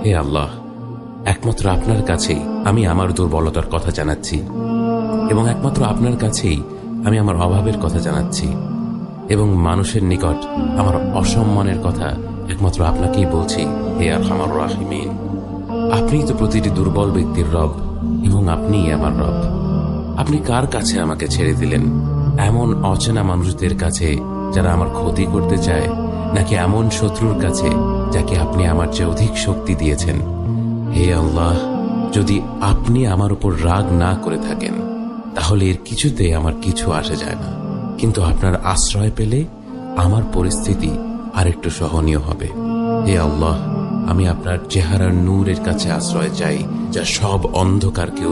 হে আল্লাহ, একমাত্র আপনার কাছেই আমি আমার দুর্বলতার কথা জানাচ্ছি এবং একমাত্র আপনার কাছেই আমি আমার অভাবের কথা জানাচ্ছি এবং মানুষের নিকট আমার অসম্মানের কথা একমাত্র আপনাকেই বলছি। হে আরহামার রাহিমিন, আপনিই তো প্রতিটি দুর্বল ব্যক্তির রব এবং আপনিই আমার রব। আপনি কার কাছে আমাকে ছেড়ে দিলেন? এমন অচেনা মানুষদের কাছে যারা আমার ক্ষতি করতে চায়, নাকি এমন শত্রুর কাছে যাকে আপনি আমার চেয়ে অধিক শক্তি দিয়েছেন? হে আল্লাহ, যদি আপনি আমার উপর রাগ না করে থাকেন তাহলে এর কিছুতে আমার কিছু আসে যায় না, কিন্তু আপনার আশ্রয় পেলে আমার পরিস্থিতি আরেকটু সহনীয় হবে। হে আল্লাহ, আমি আপনার চেহারার নূরের কাছে আশ্রয় চাই, যা সব অন্ধকারকে